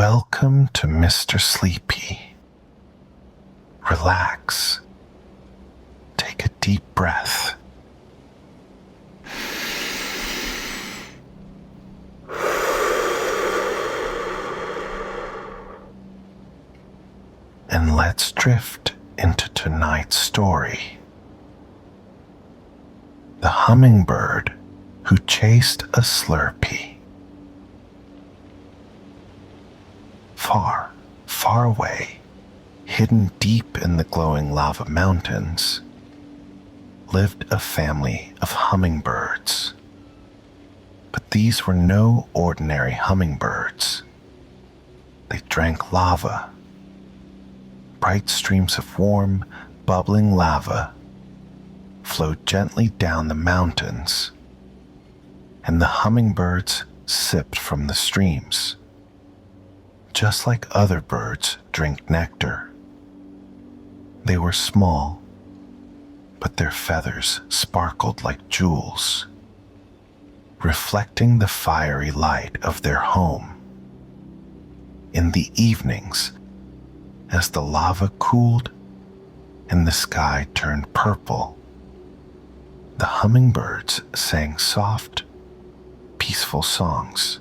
Welcome to Mr. Sleepy. Relax. Take a deep breath. And let's drift into tonight's story. The Hummingbird Who Chased a Slurpee. Far, far away, hidden deep in the glowing lava mountains, lived a family of hummingbirds. But these were no ordinary hummingbirds. They drank lava. Bright streams of warm, bubbling lava flowed gently down the mountains, and the hummingbirds sipped from the streams. Just like other birds drink nectar. They were small, but their feathers sparkled like jewels, reflecting the fiery light of their home. In the evenings, as the lava cooled and the sky turned purple, the hummingbirds sang soft, peaceful songs.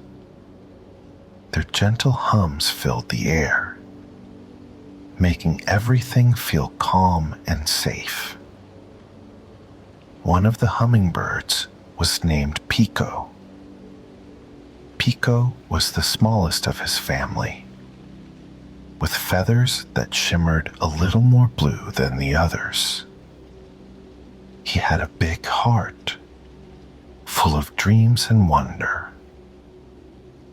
Their gentle hums filled the air, making everything feel calm and safe. One of the hummingbirds was named Pico. Pico was the smallest of his family, with feathers that shimmered a little more blue than the others. He had a big heart, full of dreams and wonder,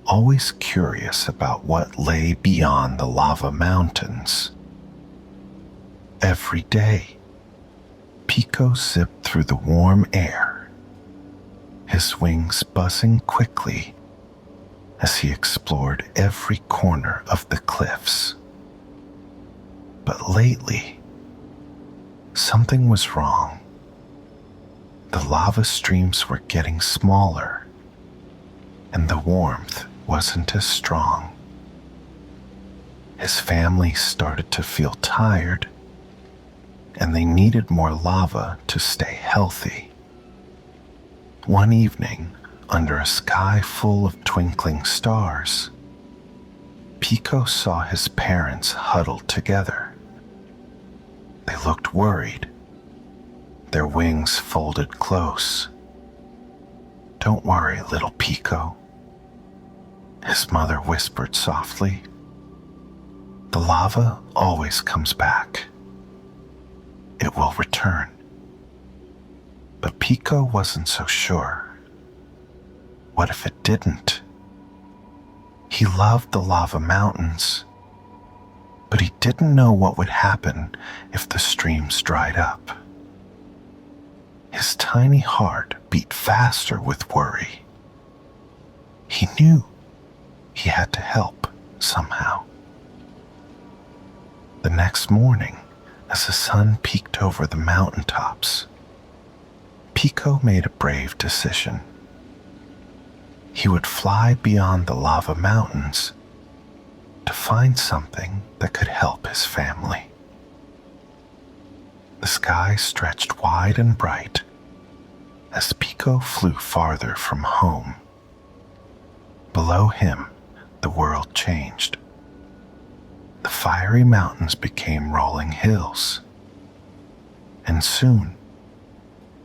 always curious about what lay beyond the lava mountains. Every day, Pico zipped through the warm air, his wings buzzing quickly as he explored every corner of the cliffs. But lately, something was wrong. The lava streams were getting smaller, and the warmth wasn't as strong. His family started to feel tired, and they needed more lava to stay healthy. One evening, under a sky full of twinkling stars, Pico saw his parents huddled together. They looked worried, their wings folded close. "Don't worry, little Pico," his mother whispered softly. "The lava always comes back. It will return." But Pico wasn't so sure. What if it didn't? He loved the lava mountains, but he didn't know what would happen if the streams dried up. His tiny heart beat faster with worry. He knew he had to help somehow. The next morning, as the sun peeked over the mountaintops, Pico made a brave decision. He would fly beyond the lava mountains to find something that could help his family. The sky stretched wide and bright as Pico flew farther from home. Below him, the world changed. The fiery mountains became rolling hills, and soon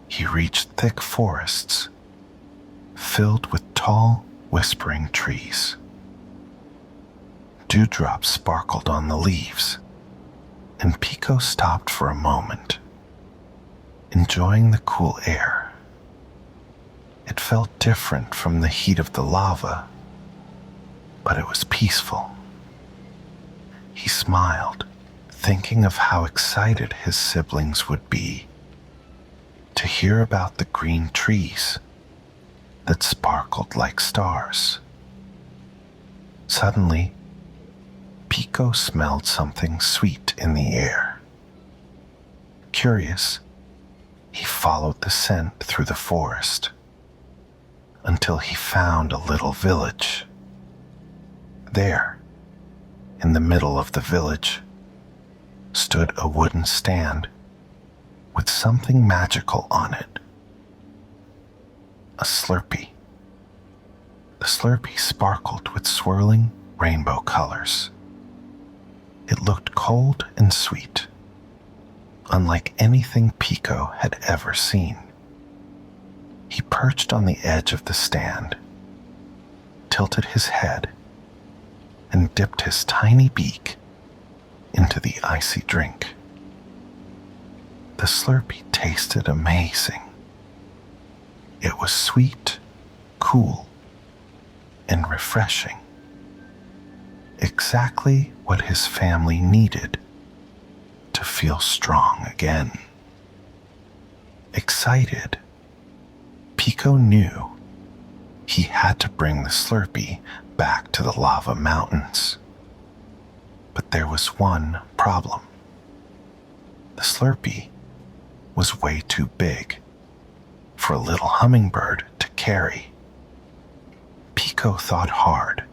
he reached thick forests filled with tall, whispering trees. Dewdrops sparkled on the leaves, and Pico stopped for a moment, enjoying the cool air. It felt different from the heat of the lava, but it was peaceful. He smiled, thinking of how excited his siblings would be to hear about the green trees that sparkled like stars. Suddenly, Pico smelled something sweet in the air. Curious, he followed the scent through the forest until he found a little village. There, In the middle of the village stood a wooden stand with something magical on it. A Slurpee. The Slurpee sparkled with swirling rainbow colors. It looked cold and sweet, unlike anything Pico had ever seen. He perched on the edge of the stand, tilted his head, and dipped his tiny beak into the icy drink. The Slurpee tasted amazing. It was sweet, cool, and refreshing. Exactly what his family needed to feel strong again. Excited, Pico knew he had to bring the Slurpee back to the lava mountains. But there was one problem. The Slurpee was way too big for a little hummingbird to carry. Pico thought hard,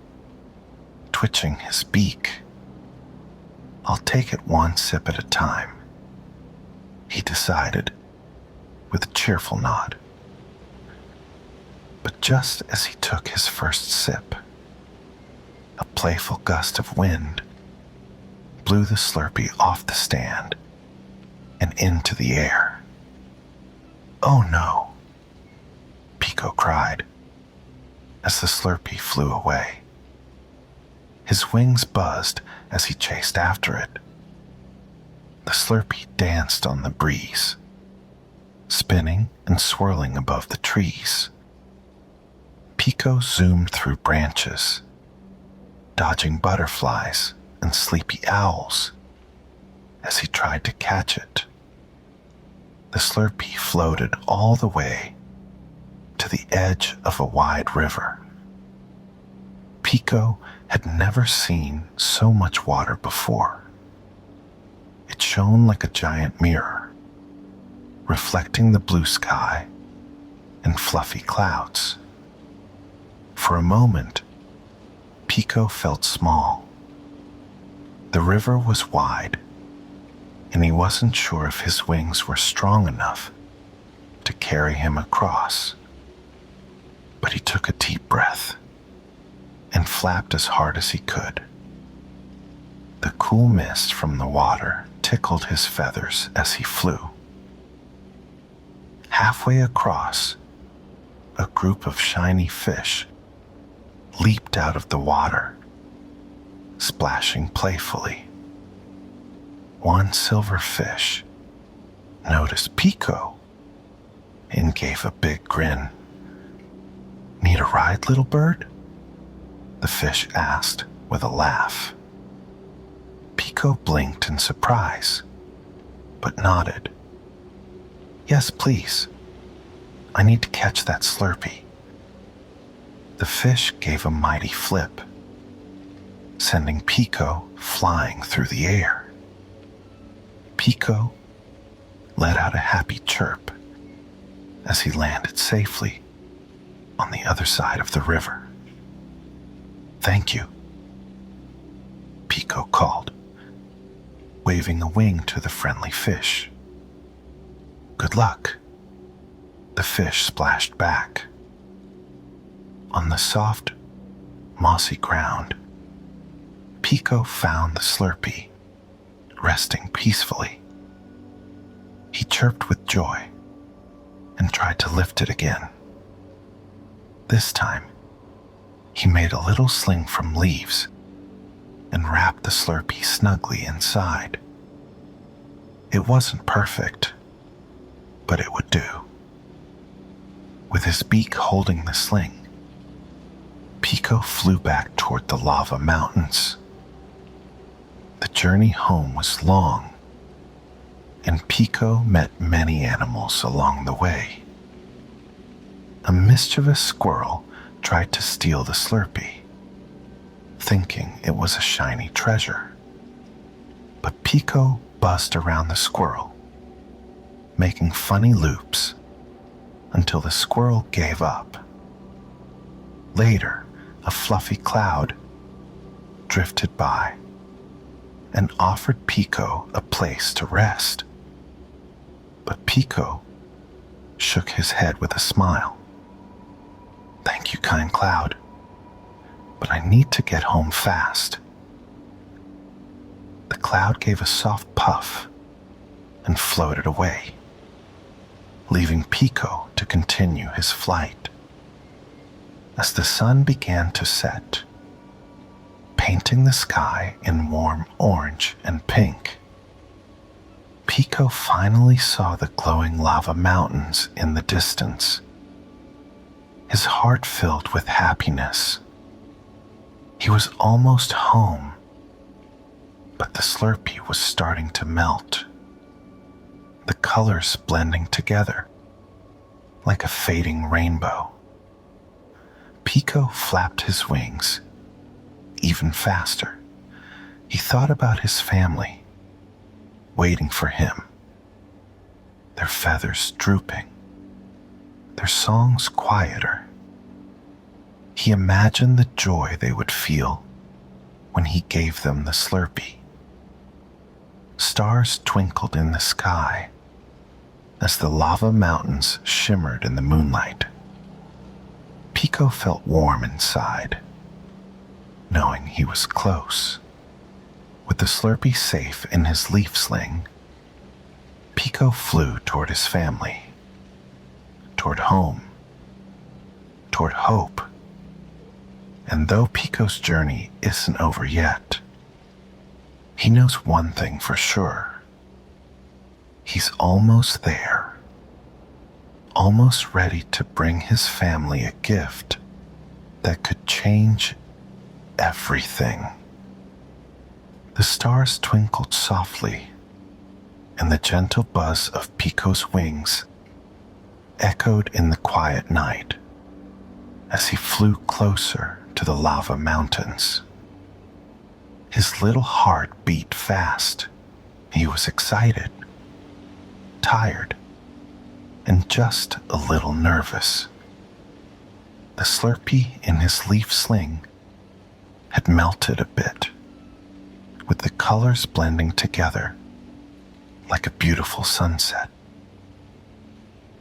twitching his beak. "I'll take it one sip at a time," he decided with a cheerful nod. But just as he took his first sip, a playful gust of wind blew the Slurpee off the stand and into the air. "Oh no," Pico cried as the Slurpee flew away. His wings buzzed as he chased after it. The Slurpee danced on the breeze, spinning and swirling above the trees. Pico zoomed through branches, dodging butterflies and sleepy owls as he tried to catch it. The Slurpee floated all the way to the edge of a wide river. Pico had never seen so much water before. It shone like a giant mirror, reflecting the blue sky and fluffy clouds. For a moment, Pico felt small. The river was wide, and he wasn't sure if his wings were strong enough to carry him across. But he took a deep breath and flapped as hard as he could. The cool mist from the water tickled his feathers as he flew. Halfway across, a group of shiny fish leaped out of the water, splashing playfully. One silver fish noticed Pico and gave a big grin. "Need a ride, little bird?" the fish asked with a laugh. Pico blinked in surprise, but nodded. "Yes, please. I need to catch that Slurpee." The fish gave a mighty flip, sending Pico flying through the air. Pico let out a happy chirp as he landed safely on the other side of the river. "Thank you," Pico called, waving a wing to the friendly fish. "Good luck," the fish splashed back. On the soft, mossy ground, Pico found the Slurpee, resting peacefully. He chirped with joy and tried to lift it again. This time, he made a little sling from leaves and wrapped the Slurpee snugly inside. It wasn't perfect, but it would do. With his beak holding the sling, Pico flew back toward the lava mountains. The journey home was long, and Pico met many animals along the way. A mischievous squirrel tried to steal the Slurpee, thinking it was a shiny treasure. But Pico buzzed around the squirrel, making funny loops until the squirrel gave up. Later, a fluffy cloud drifted by, and offered Pico a place to rest. But Pico shook his head with a smile. "Thank you, kind cloud, but I need to get home fast." The cloud gave a soft puff and floated away, leaving Pico to continue his flight. As the sun began to set, painting the sky in warm orange and pink, Pico finally saw the glowing lava mountains in the distance. His heart filled with happiness. He was almost home, but the Slurpee was starting to melt, the colors blending together like a fading rainbow. Pico flapped his wings even faster. He thought about his family, waiting for him, their feathers drooping, their songs quieter. He imagined the joy they would feel when he gave them the Slurpee. Stars twinkled in the sky as the lava mountains shimmered in the moonlight. Pico felt warm inside, knowing he was close. With the Slurpee safe in his leaf sling, Pico flew toward his family, toward home, toward hope. And though Pico's journey isn't over yet, he knows one thing for sure. He's almost there, almost ready to bring his family a gift that could change everything. The stars twinkled softly, and the gentle buzz of Pico's wings echoed in the quiet night as he flew closer to the lava mountains. His little heart beat fast. He was excited, tired, and just a little nervous. The Slurpee in his leaf sling had melted a bit, with the colors blending together like a beautiful sunset.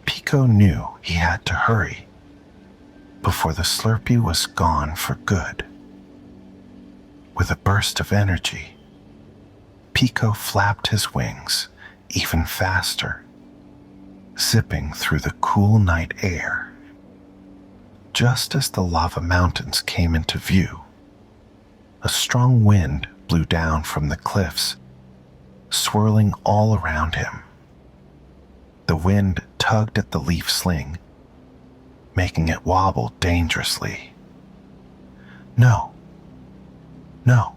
Pico knew he had to hurry before the Slurpee was gone for good. With a burst of energy, Pico flapped his wings even faster, zipping through the cool night air. Just as the lava mountains came into view, a strong wind blew down from the cliffs, swirling all around him. The wind tugged at the leaf sling, making it wobble dangerously. "No, no,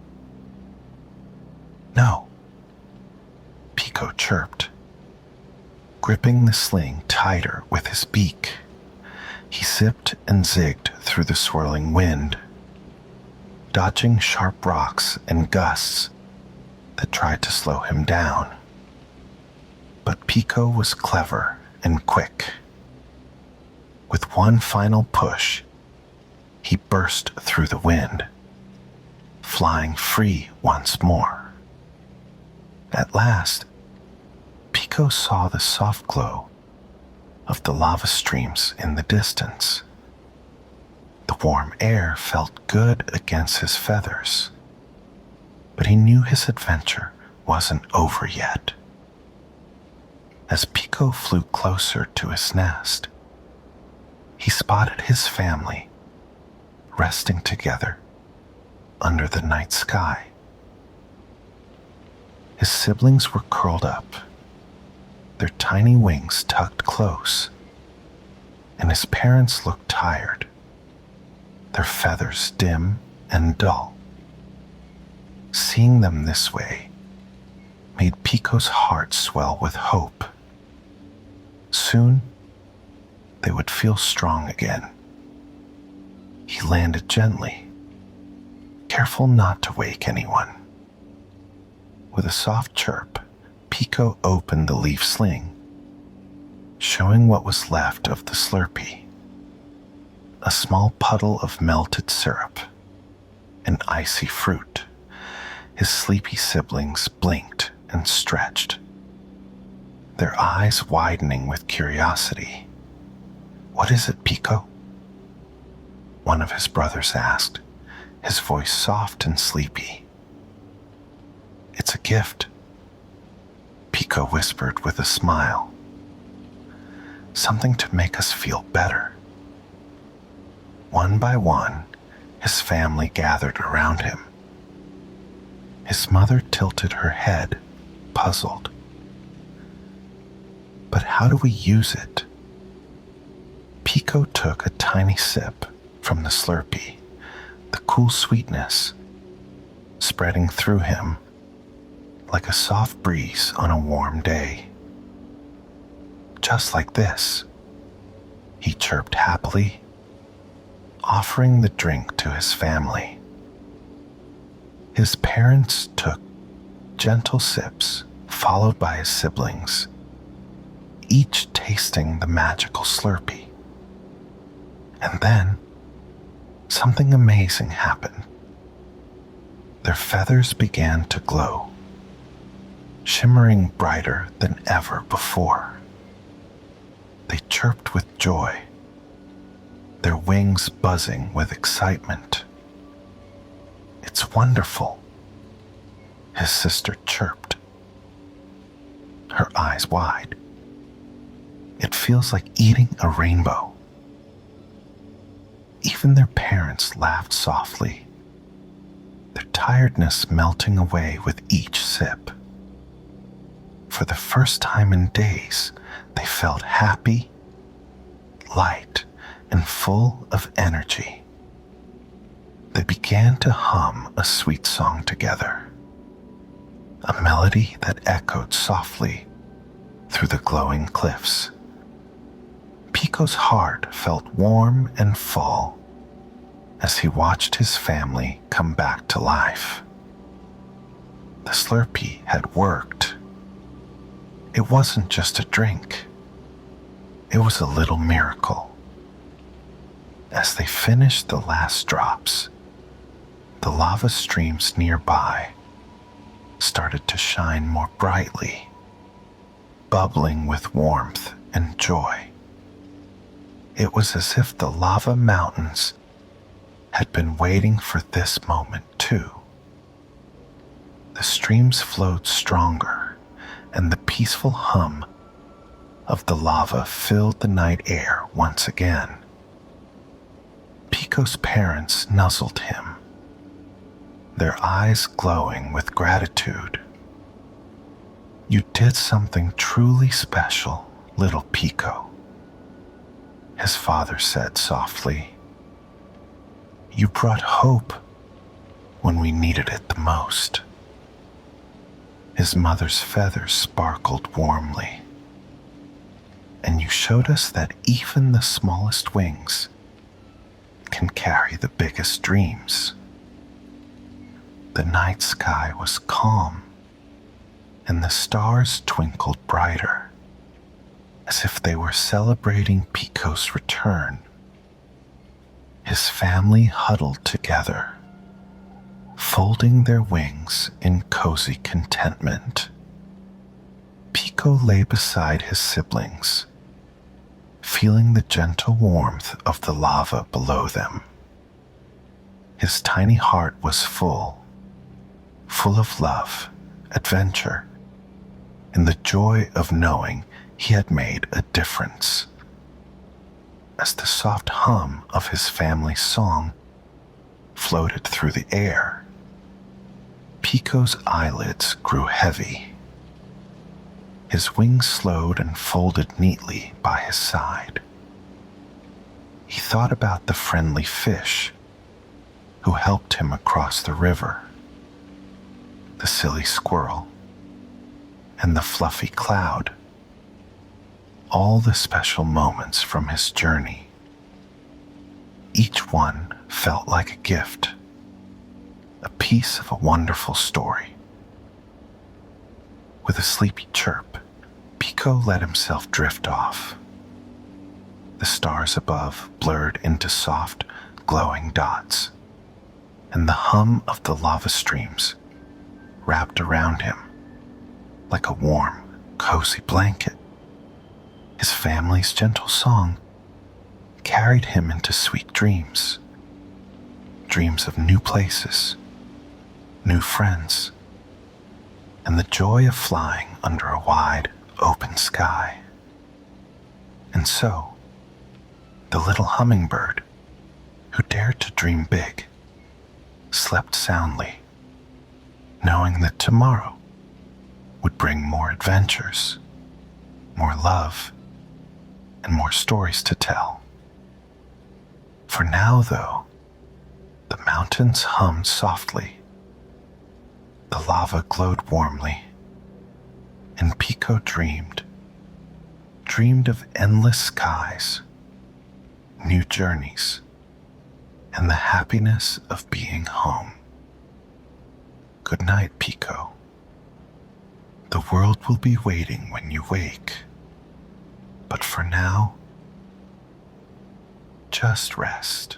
no," Pico chirped, gripping the sling tighter with his beak. He zipped and zigged through the swirling wind, dodging sharp rocks and gusts that tried to slow him down. But Pico was clever and quick. With one final push, he burst through the wind, flying free once more. At last, Pico saw the soft glow of the lava streams in the distance. The warm air felt good against his feathers, but he knew his adventure wasn't over yet. As Pico flew closer to his nest, he spotted his family resting together under the night sky. His siblings were curled up, their tiny wings tucked close, and his parents looked tired, their feathers dim and dull. Seeing them this way made Pico's heart swell with hope. Soon, they would feel strong again. He landed gently, careful not to wake anyone. With a soft chirp, Pico opened the leaf sling, showing what was left of the Slurpee. A small puddle of melted syrup and icy fruit. His sleepy siblings blinked and stretched, their eyes widening with curiosity. "What is it, Pico?" one of his brothers asked, his voice soft and sleepy. "It's a gift," Pico whispered with a smile. "Something to make us feel better." One by one, his family gathered around him. His mother tilted her head, puzzled. "But how do we use it?" Pico took a tiny sip from the Slurpee, the cool sweetness spreading through him like a soft breeze on a warm day. "Just like this," he chirped happily, offering the drink to his family. His parents took gentle sips, followed by his siblings, each tasting the magical Slurpee. And then, something amazing happened. Their feathers began to glow, shimmering brighter than ever before. They chirped with joy, their wings buzzing with excitement. "It's wonderful," his sister chirped, her eyes wide. "It feels like eating a rainbow." Even their parents laughed softly, their tiredness melting away with each sip. For the first time in days, they felt happy, light, and full of energy. They began to hum a sweet song together, a melody that echoed softly through the glowing cliffs. Pico's heart felt warm and full as he watched his family come back to life. The Slurpee had worked. It wasn't just a drink. It was a little miracle. As they finished the last drops, the lava streams nearby started to shine more brightly, bubbling with warmth and joy. It was as if the lava mountains had been waiting for this moment too. The streams flowed stronger, and the peaceful hum of the lava filled the night air once again. Pico's parents nuzzled him, their eyes glowing with gratitude. "You did something truly special, little Pico," his father said softly. "You brought hope when we needed it the most." His mother's feathers sparkled warmly. "And you showed us that even the smallest wings can carry the biggest dreams." The night sky was calm, and the stars twinkled brighter, as if they were celebrating Pico's return. His family huddled together, folding their wings in cozy contentment. Pico lay beside his siblings, feeling the gentle warmth of the lava below them. His tiny heart was full of love, adventure, and the joy of knowing he had made a difference. As the soft hum of his family's song floated through the air, Pico's eyelids grew heavy. His wings slowed and folded neatly by his side. He thought about the friendly fish who helped him across the river, the silly squirrel, and the fluffy cloud, all the special moments from his journey. Each one felt like a gift, a piece of a wonderful story. With a sleepy chirp, Pico let himself drift off. The stars above blurred into soft, glowing dots, and the hum of the lava streams wrapped around him like a warm, cozy blanket. His family's gentle song carried him into sweet dreams, dreams of new places, new friends, and the joy of flying under a wide, open sky. And so, the little hummingbird, who dared to dream big, slept soundly, knowing that tomorrow would bring more adventures, more love, and more stories to tell. For now, though, the mountains hummed softly, the lava glowed warmly, and Pico dreamed of endless skies, new journeys, and the happiness of being home. Good night, Pico. The world will be waiting when you wake, but for now, just rest.